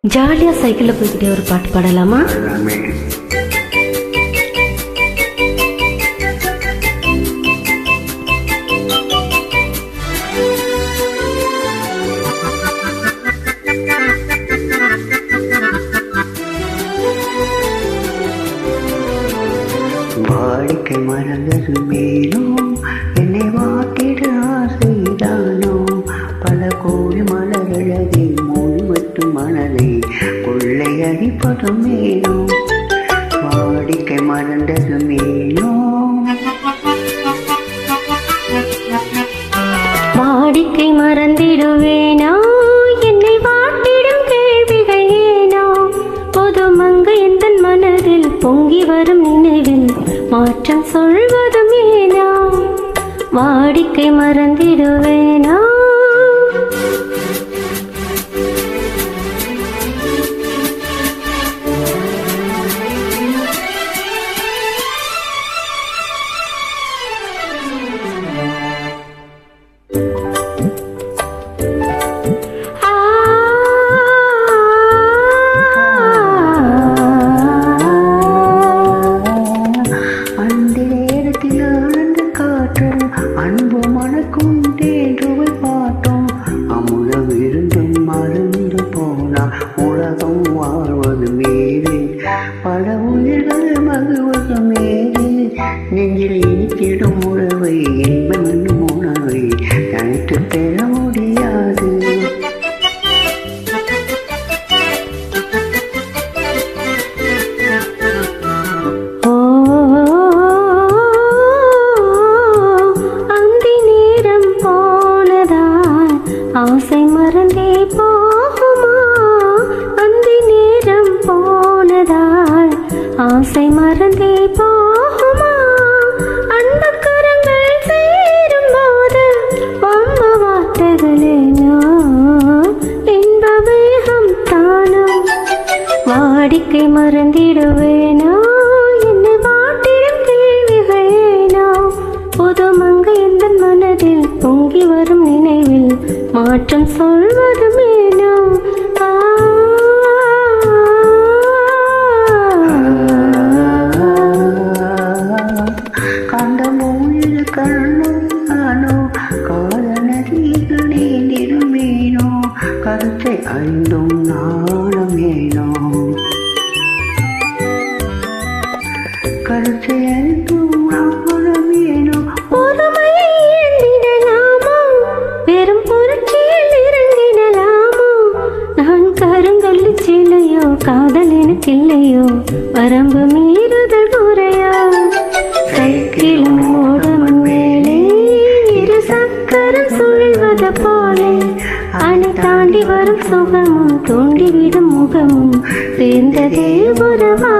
ஜாலியா சைக்கிள்ல போய்கிட்டே ஒரு பாட்டு பாடலாமா? வாடிக்கை மறந்தது மேலும் என்னை வாட்டிட ஆசைதானோ பல கோடி மலர்களதை மொழிவட்டு மனதை கொள்ளை அடிப்பதும் மேலும் வாடிக்கை மறந்தது மேலும் வாடிக்கை மறந்திடுவேனா என்னை வாட்டிடும் கேள்விகள் ஏனோ பொதுமங்கு எந்த மனதில் பொங்கி வரும் நினைவில் மாற்றம் சொல்வதும் ஏனோ வாடிக்கை மறந்திடுவேனா அன்பு மனக்கும் தேடுவை பார்த்தோம் அமுதம் இருந்தும் மறந்து போனா உலகம் வாழ்வது மேலே பல உயிர்கள் மகிழ்வது மேலே நெஞ்சில் இனித்திடும் உறவை இன்பம் என்னும் உணவை தனித்து பெற முடியாது. ஆசை மறந்தே போகுமா அந்தி நேரம் போனதால் ஆசை மறந்தே போகுமா அன்பு கரங்கள் சேரும் போது வம்ப வார்த்தைகளேனோ இன்ப வேகம் தானோ வாடிக்கை மறந்திடுவேனோ என்னை வாட்டிடும் கேள்விகளேனோ புதுமங்கை எந்த மனதில் பொங்கி வரும் நினைவில் மாற்றம் சொல்வது மேனோ கண்ட மூலில் கண்ணானோ காதலர்கள் நீந்திருமேனோ கருத்தை அறிந்தும் நாணமேனோ கருத்தை அறிந்தும் நாணமேனோ பொறுமையை எண்ணிடலாமோ வெறும் புரட்சியில் இறங்கிடலாமோ நான் கருங்கல்லு சிலையோ காதல் எனக்கு இல்லையோ வரம்பு மீறுதல் குறையா சைக்கிளும் ஓடும் மேலே இரு சக்கரம் சுழல்வது போலே அணை தாண்டி வரும் சுகமும் தோண்டிவிடும் முகமும் சேர்ந்ததே உறவா.